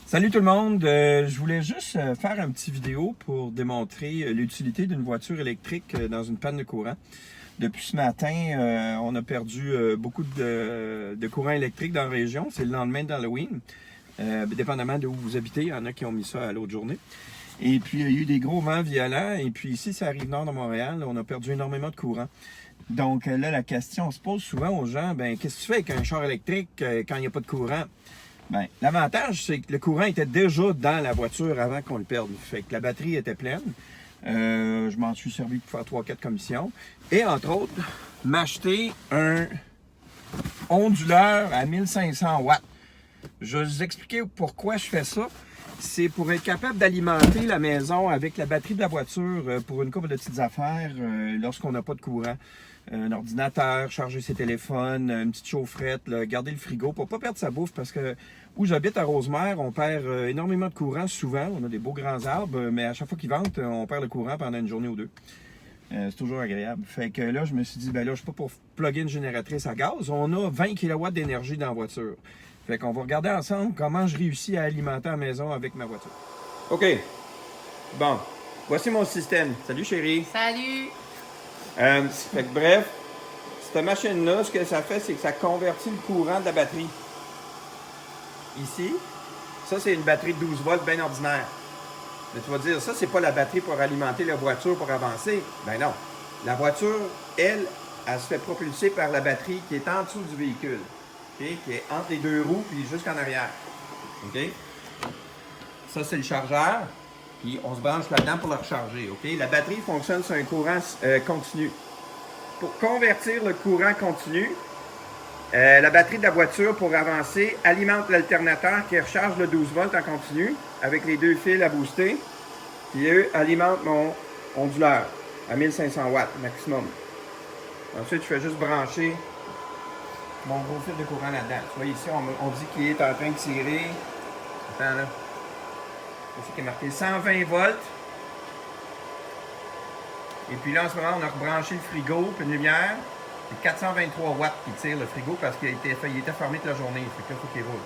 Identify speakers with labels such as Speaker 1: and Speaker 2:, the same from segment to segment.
Speaker 1: Salut tout le monde, je voulais juste faire un petit vidéo pour démontrer l'utilité d'une voiture électrique dans une panne de courant. Depuis ce matin, on a perdu beaucoup de courant électrique dans la région. C'est le lendemain d'Halloween. Dépendamment de où vous habitez, il y en a qui ont mis ça à l'autre journée. Et puis, il y a eu des gros vents violents. Et puis ici, c'est la Rive-Nord de Montréal. On a perdu énormément de courant. Donc là, la question se pose souvent aux gens, qu'est-ce que tu fais avec un char électrique quand il n'y a pas de courant? L'avantage, c'est que le courant était déjà dans la voiture avant qu'on le perde. Fait que la batterie était pleine. Je m'en suis servi pour faire 3-4 commissions. Et entre autres, m'acheter un onduleur à 1500 watts. Je vais vous expliquer pourquoi je fais ça. C'est pour être capable d'alimenter la maison avec la batterie de la voiture pour une couple de petites affaires lorsqu'on n'a pas de courant. Un ordinateur, charger ses téléphones, une petite chaufferette, là, garder le frigo pour ne pas perdre sa bouffe parce que où j'habite à Rosemère, on perd énormément de courant souvent. On a des beaux grands arbres, mais à chaque fois qu'ils ventent, on perd le courant pendant une journée ou deux. C'est toujours agréable. Fait que là, je me suis dit, là, je suis pas pour plugger une génératrice à gaz. On a 20 kW d'énergie dans la voiture. Fait qu'on va regarder ensemble comment je réussis à alimenter la maison avec ma voiture. OK. Bon. Voici mon système. Salut, chérie.
Speaker 2: Salut!
Speaker 1: Fait que bref, cette machine-là, ce que ça fait, c'est que ça convertit le courant de la batterie. Ici, ça, c'est une batterie de 12 volts bien ordinaire. Mais tu vas dire, ça, c'est pas la batterie pour alimenter la voiture pour avancer. Ben non. La voiture, elle se fait propulser par la batterie qui est en dessous du véhicule. Okay? Qui est entre les deux roues puis jusqu'en arrière. OK? Ça, c'est le chargeur. Puis on se branche là-dedans pour le recharger. OK? La batterie fonctionne sur un courant continu. Pour convertir le courant continu, la batterie de la voiture, pour avancer, alimente l'alternateur qui recharge le 12 volts en continu avec les deux fils à booster. Puis eux alimentent mon onduleur à 1500 watts maximum. Ensuite, je fais juste brancher mon gros fil de courant là-dedans. Tu vois, ici, on dit qu'il est en train de tirer. Attends là. C'est qui est marqué 120 volts. Et puis là, en ce moment, on a rebranché le frigo, puis une lumière. C'est 423 watts qui tire le frigo parce qu'il était fermé toute la journée. Fait que là, il faut qu'il roule.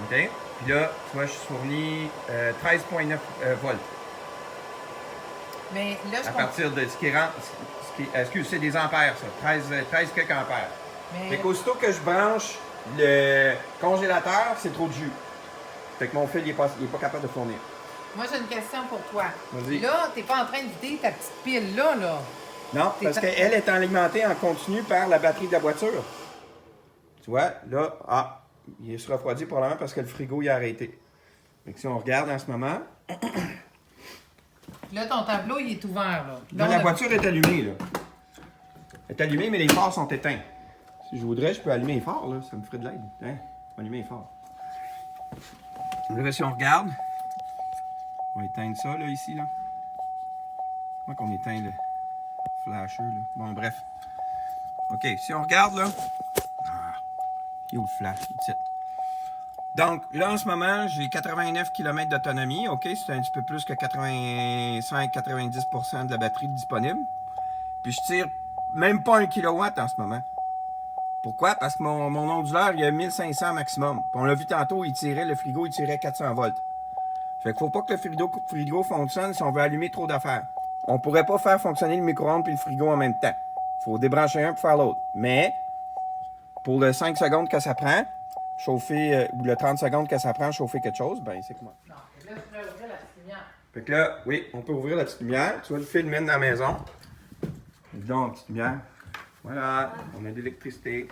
Speaker 1: OK? Puis là, tu vois, je suis fourni 13,9 volts.
Speaker 2: Mais là, je
Speaker 1: à partir de ce qui rentre. Excuse, c'est des ampères, ça. 13 quelques ampères.
Speaker 2: Mais...
Speaker 1: Fait qu'aussitôt que je branche le congélateur, c'est trop de jus. Fait que mon fil, il n'est pas capable de fournir.
Speaker 2: Moi, j'ai une question pour toi.
Speaker 1: Vas-y.
Speaker 2: Là, t'es pas en train de vider ta petite pile là.
Speaker 1: Non, parce qu'elle est alimentée en continu par la batterie de la voiture. Tu vois, là, il se refroidit probablement parce que le frigo il a arrêté. Fait que si on regarde en ce moment...
Speaker 2: Là, ton tableau, il est ouvert, là.
Speaker 1: Là, la voiture est allumée, là. Elle est allumée, mais les phares sont éteints. Si je voudrais, je peux allumer les phares, là. Ça me ferait de l'aide. Hein? Allumer les phares. Là, si on regarde, on va éteindre ça, là, ici, là. Comment qu'on éteint le flasher, là? Bon, bref. OK, si on regarde, là... il est où le flash? Ici. Donc, là, en ce moment, j'ai 89 km d'autonomie. OK, c'est un petit peu plus que 85-90% de la batterie disponible. Puis je tire même pas 1 kW en ce moment. Pourquoi? Parce que mon onduleur, il y a 1500 maximum. Puis on l'a vu tantôt, le frigo, il tirait 400 volts. Fait qu'il faut pas que le frigo fonctionne si on veut allumer trop d'affaires. On pourrait pas faire fonctionner le micro-ondes puis le frigo en même temps. Faut débrancher un pour faire l'autre. Mais, pour le 5 secondes que ça prend, chauffer, ou le 30 secondes que ça prend, chauffer quelque chose, c'est comment?
Speaker 2: Non, là, tu peux ouvrir la petite lumière.
Speaker 1: Fait que là, oui, on peut ouvrir la petite lumière. Tu vois, le fil mène dans la maison. Donc, petite lumière. Voilà, on a de l'électricité.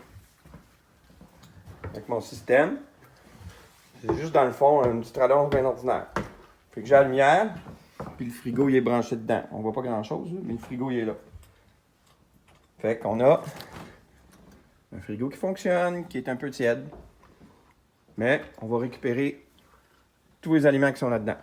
Speaker 1: Avec mon système. C'est juste dans le fond un petit radon bien ordinaire. Fait que j'ai la lumière, puis le frigo il est branché dedans. On voit pas grand chose, mais le frigo il est là. Fait qu'on a un frigo qui fonctionne, qui est un peu tiède. Mais on va récupérer tous les aliments qui sont là-dedans.